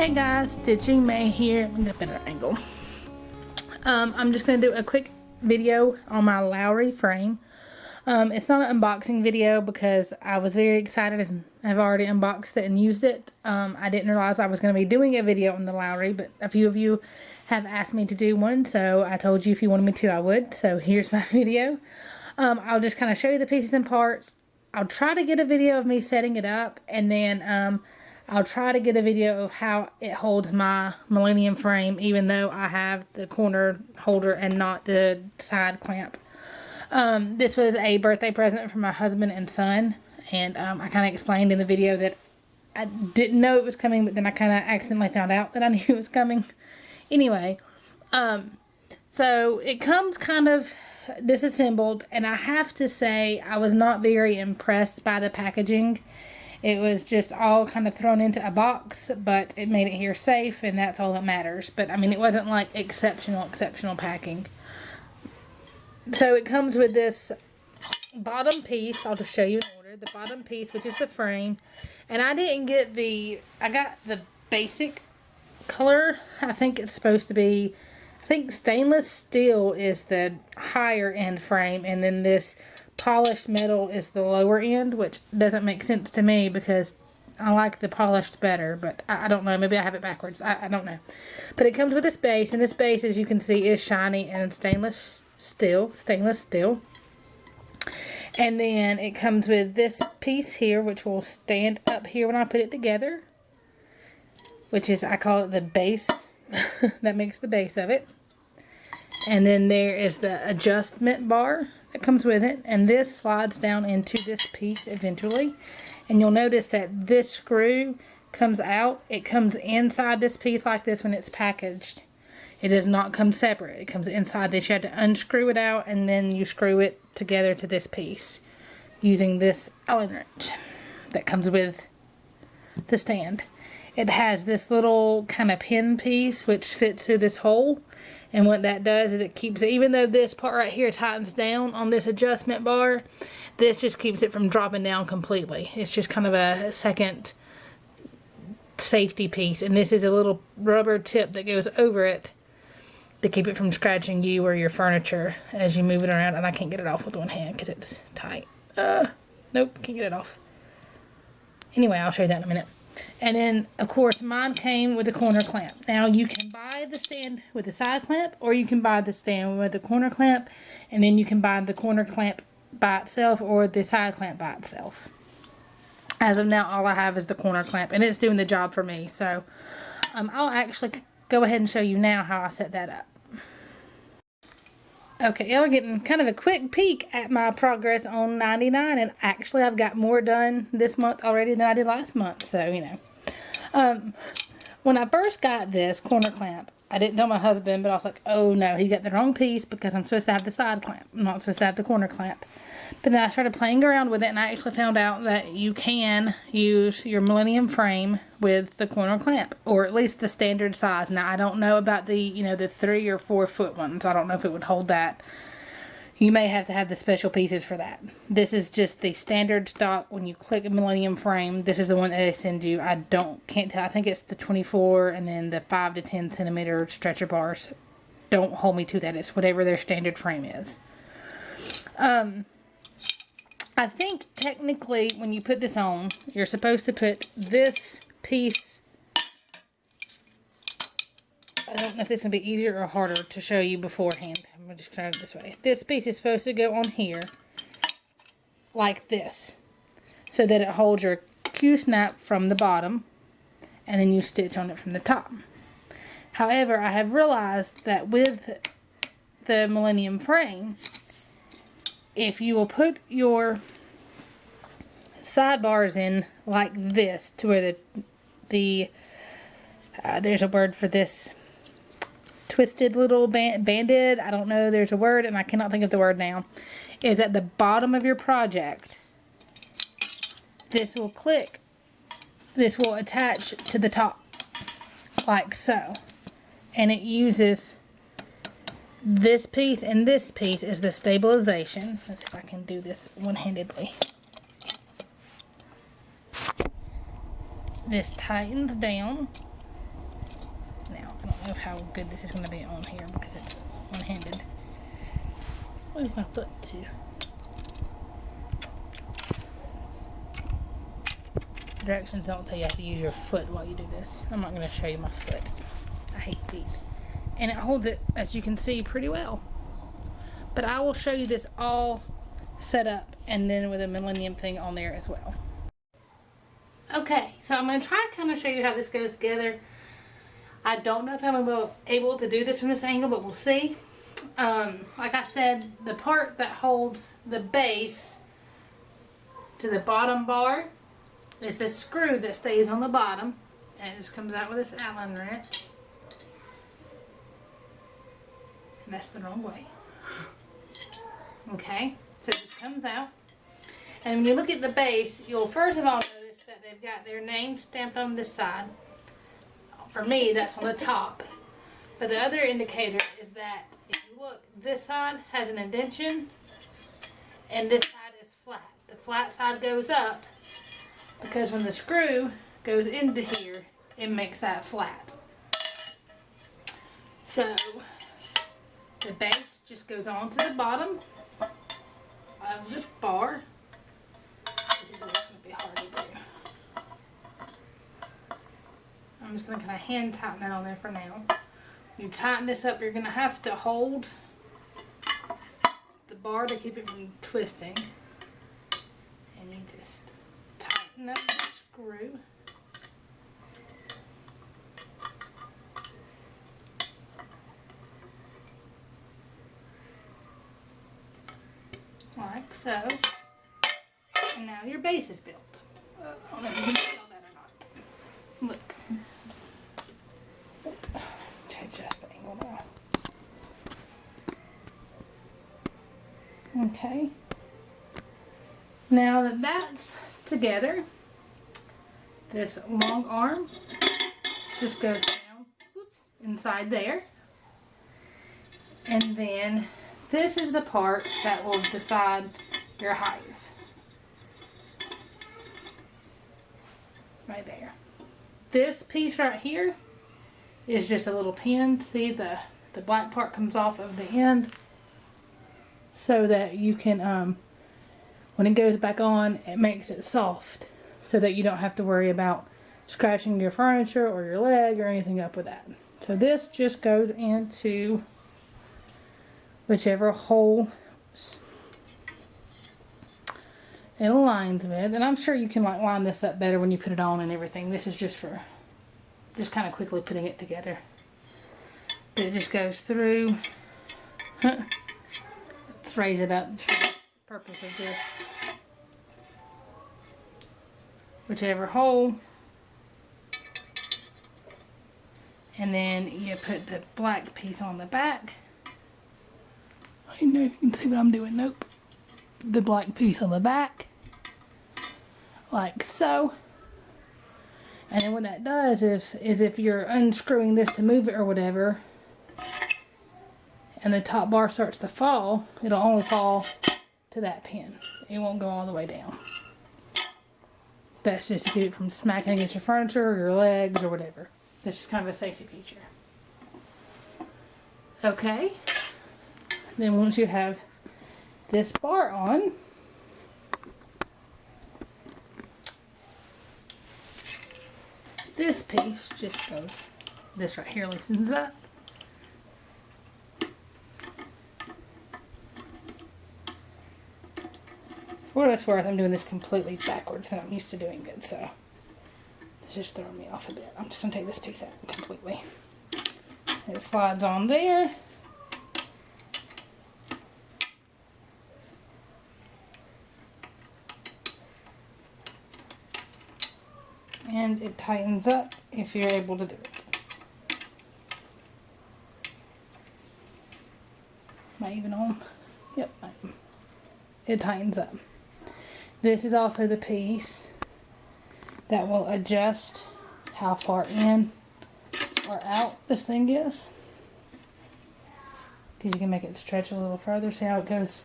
Hey guys, Stitching May here with a better angle. I'm just going to do a quick video on my Lowery frame. It's not an unboxing video because I was very excited and I've already unboxed it and used it. I didn't realize I was going to be doing a video on the Lowery, but a few of you have asked me to do one, so I told you if you wanted me to, I would. So here's my video. I'll just kind of show you the pieces and parts. I'll try to get a video of me setting it up, and then I'll try to get a video of how it holds my Millennium frame, even though I have the corner holder and not the side clamp. This was a birthday present from my husband and son, and I kind of explained in the video that I didn't know it was coming, but then I kind of accidentally found out that I knew it was coming. Anyway, so it comes kind of disassembled, and I have to say I was not very impressed by the packaging. It was just all kind of thrown into a box, but it made it here safe, and that's all that matters. But I mean, it wasn't like exceptional packing. So it comes with this bottom piece. I'll just show you in order. The bottom piece, which is the frame, and I didn't get I got the basic color. I think it's supposed to be, I think stainless steel is the higher end frame, and then this polished metal is the lower end, which doesn't make sense to me because I like the polished better, but I don't know, maybe I have it backwards, I don't know. But it comes with this base, and this base, as you can see, is shiny and stainless steel. And then it comes with this piece here, which will stand up here when I put it together, which is, I call it the base. That makes the base of it. And then there is the adjustment bar that comes with it, and this slides down into this piece eventually. And you'll notice that this screw comes out. It comes inside this piece like this when it's packaged. It does not come separate. It comes inside this. You have to unscrew it out, and then you screw it together to this piece using this Allen wrench that comes with the stand. It has this little kind of pin piece which fits through this hole, and what that does is it keeps it, even though this part right here tightens down on this adjustment bar, this just keeps it from dropping down completely. It's just kind of a second safety piece, and this is a little rubber tip that goes over it to keep it from scratching you or your furniture as you move it around. And I can't get it off with one hand because it's tight. Nope, can't get it off. Anyway, I'll show you that in a minute. And then, of course, mine came with a corner clamp. Now, you can buy the stand with a side clamp, or you can buy the stand with a corner clamp, and then you can buy the corner clamp by itself or the side clamp by itself. As of now, all I have is the corner clamp, and it's doing the job for me. So, I'll actually go ahead and show you now how I set that up. Okay, y'all are getting kind of a quick peek at my progress on 99, and actually I've got more done this month already than I did last month, so you know. When I first got this corner clamp, I didn't tell my husband, but I was like, oh no, he got the wrong piece because I'm supposed to have the side clamp. I'm not supposed to have the corner clamp. But then I started playing around with it, and I actually found out that you can use your Millennium frame with the corner clamp, or at least the standard size. Now, I don't know about the, you know, the 3 or 4 foot ones. I don't know if it would hold that. You may have to have the special pieces for that. This is just the standard stock. When you click a Millennium frame, this is the one that they send you. Can't tell. I think it's the 24 and then the 5 to 10 centimeter stretcher bars. Don't hold me to that. It's whatever their standard frame is. I think technically when you put this on, you're supposed to put this piece, I don't know if this will be easier or harder to show you beforehand. I'm going to just try it this way. This piece is supposed to go on here like this, so that it holds your Q-snap from the bottom, and then you stitch on it from the top. However, I have realized that with the Millennium frame, if you will put your sidebars in like this, to where there's a word for this, twisted little banded, I don't know, there's a word and I cannot think of the word now, is at the bottom of your project, this will click, this will attach to the top like so, and it uses this piece and this piece is the stabilization. Let's see if I can do this one-handedly. This tightens down know how good this is going to be on here because it's one-handed. Where's my foot to? Directions don't tell you have to use your foot while you do this. I'm not going to show you my foot. I hate feet. And it holds it, as you can see, pretty well. But I will show you this all set up and then with a millennium thing on there as well. Okay, so I'm going to try to kind of show you how this goes together. I don't know if I'm able to do this from this angle, but we'll see. Like I said, the part that holds the base to the bottom bar is this screw that stays on the bottom, and it just comes out with this Allen wrench. And that's the wrong way. Okay, so it just comes out. And when you look at the base, you'll first of all notice that they've got their name stamped on this side. For me, that's on the top. But the other indicator is that if you look, this side has an indentation and this side is flat. The flat side goes up because when the screw goes into here, it makes that flat. So the base just goes on to the bottom of the bar. This is going to be hard to do. I'm just going to kind of hand tighten that on there for now. You tighten this up, you're going to have to hold the bar to keep it from twisting. And you just tighten up the screw. Like so. And now your base is built. I don't know if you can see all that or not. Look. Adjust the angle now. Okay. Now that that's together, this long arm just goes down, oops, inside there. And then this is the part that will decide your height. Right there. This piece right here is just a little pin. See, the black part comes off of the end so that you can, when it goes back on, it makes it soft so that you don't have to worry about scratching your furniture or your leg or anything up with that. So this just goes into whichever hole it aligns with. And I'm sure you can like line this up better when you put it on and everything. This is just for just kind of quickly putting it together. But it just goes through. Let's raise it up for the purpose of this. Whichever hole. And then you put the black piece on the back. I don't know if you can see what I'm doing. Nope. The black piece on the back. Like so. And then what that does is if you're unscrewing this to move it or whatever, and the top bar starts to fall, it'll only fall to that pin. It won't go all the way down. That's just to keep it from smacking against your furniture or your legs or whatever. That's just kind of a safety feature. Okay. Then once you have this bar on, this piece just goes, this right here loosens up. For what it's worth, I'm doing this completely backwards and I'm used to doing it, so it's just throwing me off a bit. I'm just going to take this piece out completely. It slides on there. And it tightens up if you're able to do it. Am I even on? Yep. It tightens up. This is also the piece that will adjust how far in or out this thing is. Because you can make it stretch a little further. See how it goes?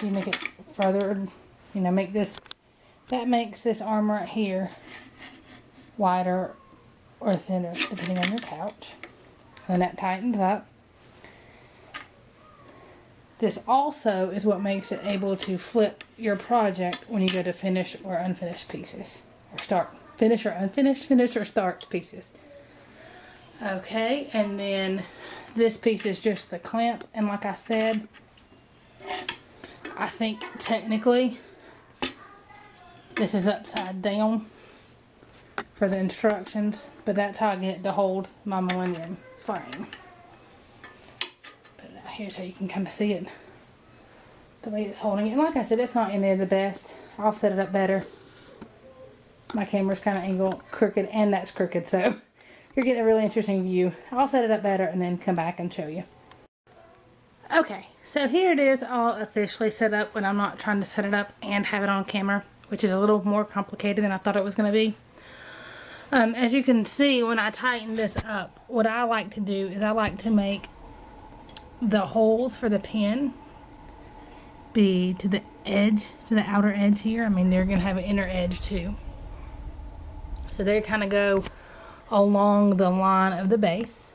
You make it further, make this. That makes this arm right here wider or thinner, depending on your couch. And that tightens up. This also is what makes it able to flip your project when you go to finish or unfinished pieces. Or start. Finish or unfinished, finish or start pieces. Okay, and then this piece is just the clamp. And like I said, I think technically this is upside down for the instructions, but that's how I get it to hold my Millennium frame. Put it out here so you can kind of see it, the way it's holding it. And like I said, it's not in there the best. I'll set it up better. My camera's kind of angled crooked, and that's crooked, so you're getting a really interesting view. I'll set it up better and then come back and show you. Okay, so here it is all officially set up when I'm not trying to set it up and have it on camera, which is a little more complicated than I thought it was going to be. As you can see, when I tighten this up, what I like to do is I like to make the holes for the pin be to the edge, to the outer edge here. I mean, they're going to have an inner edge too. So they kind of go along the line of the base.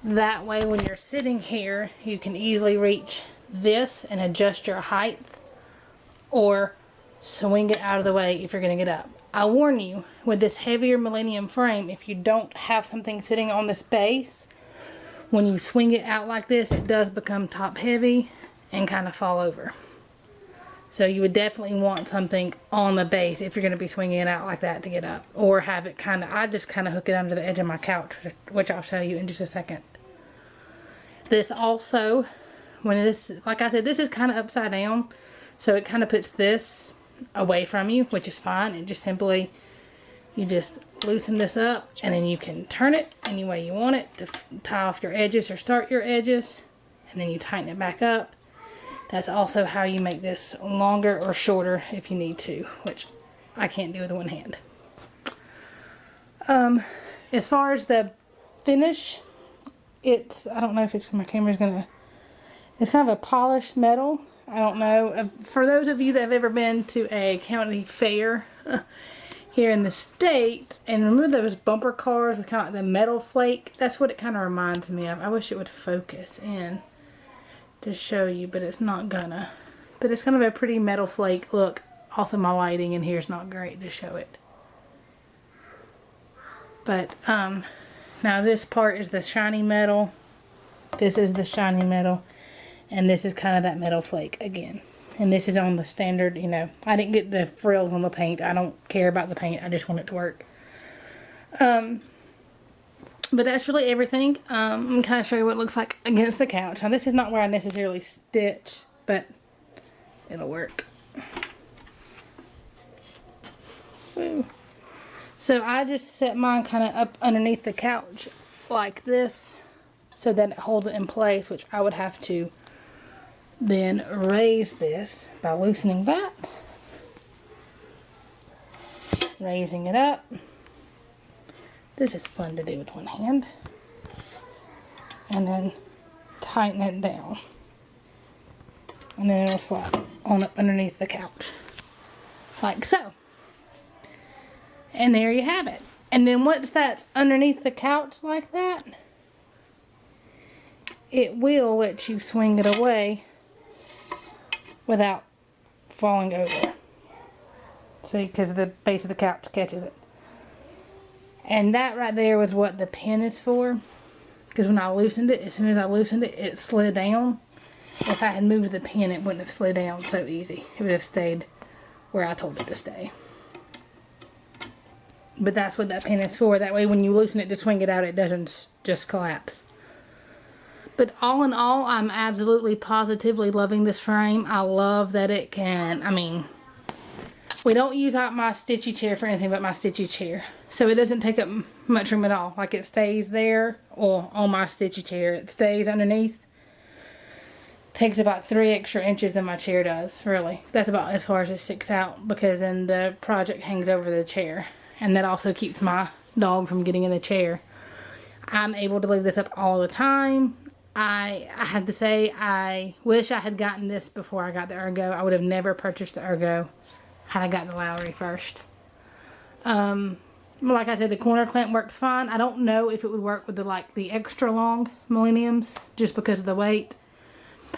That way when you're sitting here, you can easily reach this and adjust your height, or swing it out of the way if you're going to get up. I warn you, with this heavier Millennium frame, if you don't have something sitting on this base, when you swing it out like this, it does become top heavy and kind of fall over. So you would definitely want something on the base if you're going to be swinging it out like that to get up. Or have it kind of, I just kind of hook it under the edge of my couch, which I'll show you in just a second. This also, when this, like I said, this is kind of upside down. So it kind of puts this away from you, which is fine. It just simply, you just loosen this up and then you can turn it any way you want it to tie off your edges or start your edges. And then you tighten it back up. That's also how you make this longer or shorter if you need to, which I can't do with one hand. As far as the finish, it's, I don't know if it's, my camera's gonna, it's kind of a polished metal. I don't know. For those of you that have ever been to a county fair here in the States, and remember those bumper cars with kind of like the metal flake? That's what it kind of reminds me of. I wish it would focus in to show you, but it's not gonna. But it's kind of a pretty metal flake look. Also, my lighting in here is not great to show it. But now this part is the shiny metal. This is the shiny metal, and this is kind of that metal flake again. And this is on the standard, you know. I didn't get the frills on the paint. I don't care about the paint. I just want it to work. But that's really everything. I'm going to kind of show you what it looks like against the couch. Now, this is not where I necessarily stitch, but it'll work. Woo. So I just set mine kind of up underneath the couch like this so that it holds it in place, which I would have to then raise this by loosening that. Raising it up. This is fun to do with one hand. And then tighten it down. And then it'll slide on up underneath the couch. Like so. And there you have it. And then once that's underneath the couch like that, it will let you swing it away without falling over. See, because the base of the couch catches it. And that right there was what the pin is for. Because when I loosened it, as soon as I loosened it, it slid down. If I had moved the pin, it wouldn't have slid down so easy. It would have stayed where I told it to stay. But that's what that pin is for. That way when you loosen it to swing it out, it doesn't just collapse. But all in all, I'm absolutely positively loving this frame. I love that it can, I mean, we don't use out my stitchy chair for anything but my stitchy chair. So it doesn't take up much room at all. Like it stays there, or on my stitchy chair. It stays underneath. Takes about 3 extra inches than my chair does, really. That's about as far as it sticks out, because then the project hangs over the chair. And that also keeps my dog from getting in the chair. I'm able to leave this up all the time. I have to say, I wish I had gotten this before I got the Ergo. I would have never purchased the Ergo had I gotten the Lowery first. Like I said, the corner clamp works fine. I don't know if it would work with the extra long Millenniums just because of the weight.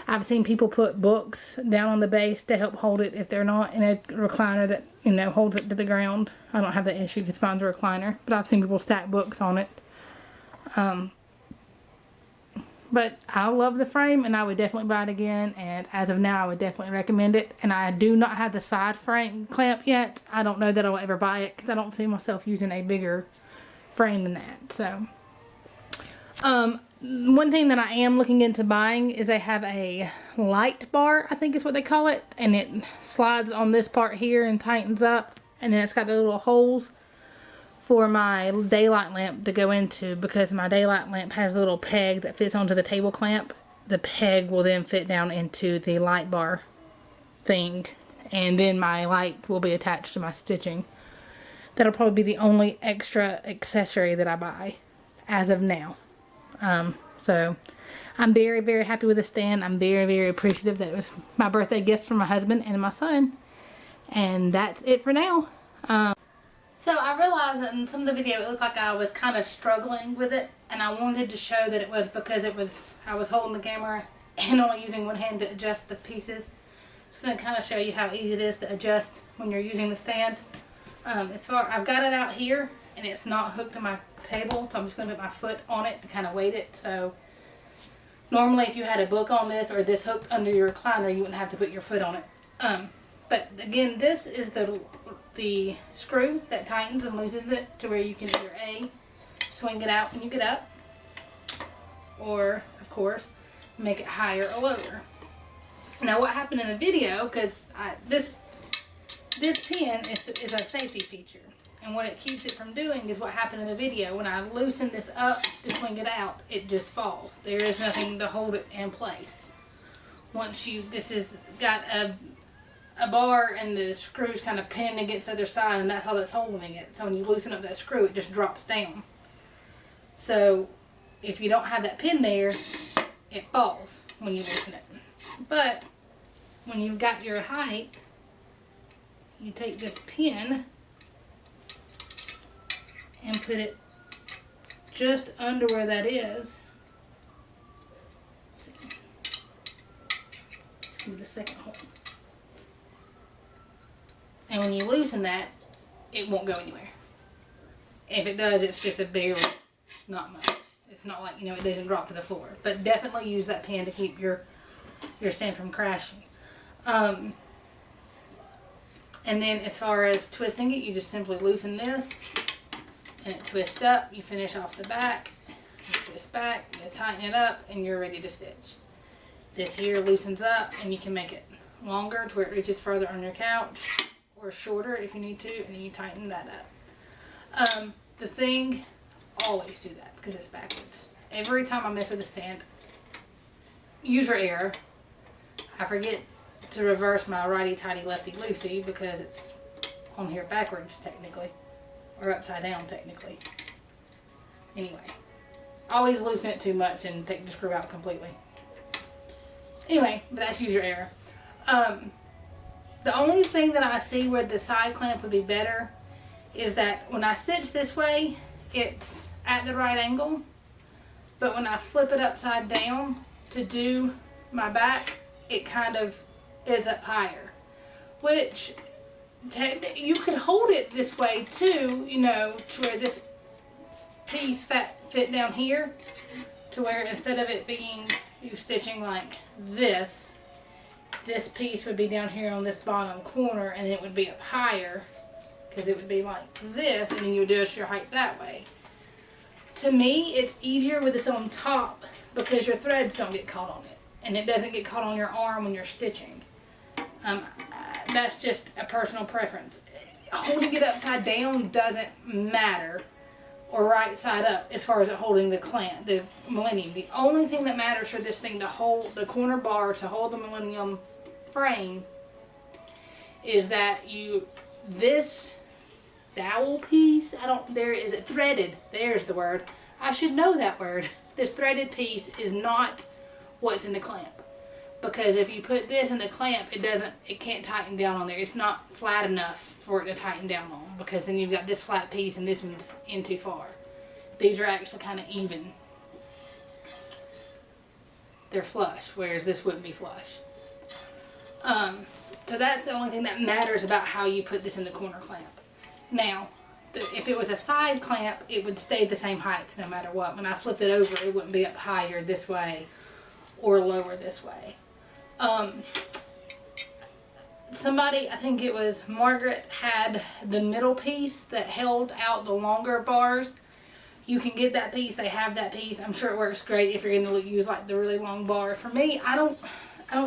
I've seen people put books down on the base to help hold it if they're not in a recliner that, you know, holds it to the ground. I don't have that issue because mine's a recliner, but I've seen people stack books on it. But I love the frame, and I would definitely buy it again, and as of now I would definitely recommend it. And I do not have the side frame clamp yet. I don't know that I'll ever buy it because I don't see myself using a bigger frame than that. So one thing that I am looking into buying is they have a light bar, I think is what they call it, and it slides on this part here and tightens up, and then it's got the little holes for my daylight lamp to go into, because my daylight lamp has a little peg that fits onto the table clamp. The peg will then fit down into the light bar thing, and then my light will be attached to my stitching. That'll probably be the only extra accessory that I buy as of now. So I'm very, very happy with the stand. I'm very, very appreciative that it was my birthday gift from my husband and my son. And that's it for now. So I realized that in some of the video it looked like I was kind of struggling with it, and I wanted to show that it was because I was holding the camera and only using one hand to adjust the pieces. It's going to kind of show you how easy it is to adjust when you're using the stand. I've got it out here and it's not hooked to my table, so I'm just going to put my foot on it to kind of weight it. So normally if you had a book on this or this hooked under your recliner, you wouldn't have to put your foot on it. But again, this is the screw that tightens and loosens it to where you can either A, swing it out when you get up, or of course make it higher or lower. Now what happened in the video, because this pin is a safety feature, and what it keeps it from doing is what happened in the video. When I loosen this up to swing it out, it just falls. There is nothing to hold it in place. This has got a bar and the screw's kind of pinned against the other side, and that's how that's holding it. So when you loosen up that screw, it just drops down. So if you don't have that pin there, it falls when you loosen it. But when you've got your height, you take this pin and put it just under where that is. Let's see. Let's give it a second hold. And when you loosen that, it won't go anywhere. If it does, it's just a barely, not much. It's not like, you know, it doesn't drop to the floor. But definitely use that pin to keep your stand from crashing. And then as far as twisting it, you just simply loosen this and it twists up. You finish off the back, you twist back, you tighten it up, and you're ready to stitch. This here loosens up, and you can make it longer to where it reaches further on your couch, or shorter if you need to, and then you tighten that up. The thing, always do that because it's backwards. Every time I mess with the stand, user error, I forget to reverse my righty-tighty, lefty-loosey because it's on here backwards technically, or upside down technically. Anyway, always loosen it too much and take the screw out completely. Anyway, but that's user error. The only thing that I see where the side clamp would be better is that when I stitch this way, it's at the right angle, but when I flip it upside down to do my back, it kind of is up higher, which you could hold it this way too, you know, to where this piece fit down here, to where instead of it being you stitching like this piece would be down here on this bottom corner, and it would be up higher because it would be like this, and then you would adjust your height that way. To me, it's easier with this on top because your threads don't get caught on it, and it doesn't get caught on your arm when you're stitching. That's just a personal preference. Holding it upside down doesn't matter, or right side up as far as it holding the Millennium. The only thing that matters for this thing to hold the corner bar, to hold the Millennium frame, is that this dowel piece, is it threaded? There's the word. I should know that word. This threaded piece is not what's in the clamp. Because if you put this in the clamp, it can't tighten down on there. It's not flat enough for it to tighten down on, because then you've got this flat piece and this one's in too far. These are actually kind of even. They're flush, whereas this wouldn't be flush. So that's the only thing that matters about how you put this in the corner clamp. Now, if it was a side clamp, it would stay the same height no matter what. When I flipped it over, it wouldn't be up higher this way or lower this way. Somebody, I think it was Margaret, had the middle piece that held out the longer bars. You can get that piece. They have that piece. I'm sure it works great if you're going to use like the really long bar. For me, I don't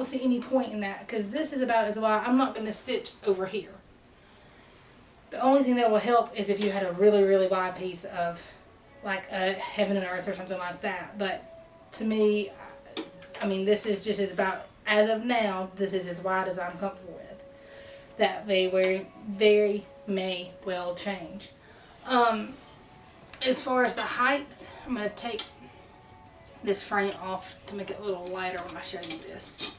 see any point in that, because this is about as wide. I'm not going to stitch over here. The only thing that will help is if you had a really, really wide piece of like a Heaven and Earth or something like that. But to me, I mean, this is just about, as of now, this is as wide as I'm comfortable with. That very may well change. As far as the height, I'm going to take this frame off to make it a little lighter when I show you this.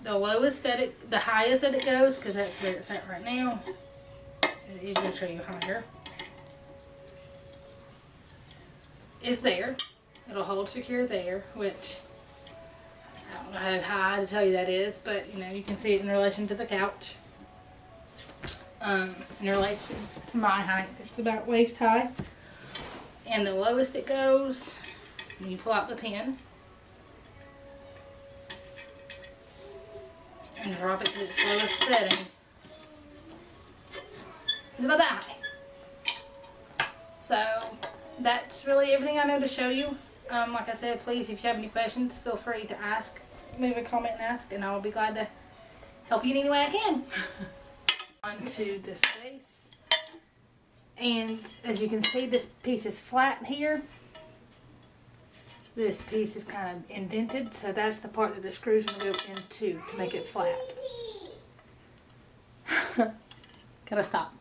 The highest that it goes, because that's where it's at right now. It's easier to show you higher. Is there. It'll hold secure there, which I don't know how high to tell you that is, but you know, you can see it in relation to the couch. In relation to my height, it's about waist high. And the lowest it goes, when you pull out the pin and drop it to its lowest setting, it's about that high. So that's really everything I know to show you. Like I said, please, if you have any questions, feel free to ask. Leave a comment and ask, and I will be glad to help you in any way I can. Onto this base, and as you can see, this piece is flat here. This piece is kind of indented, so that's the part that the screws are going to go into to make it flat. Gotta stop.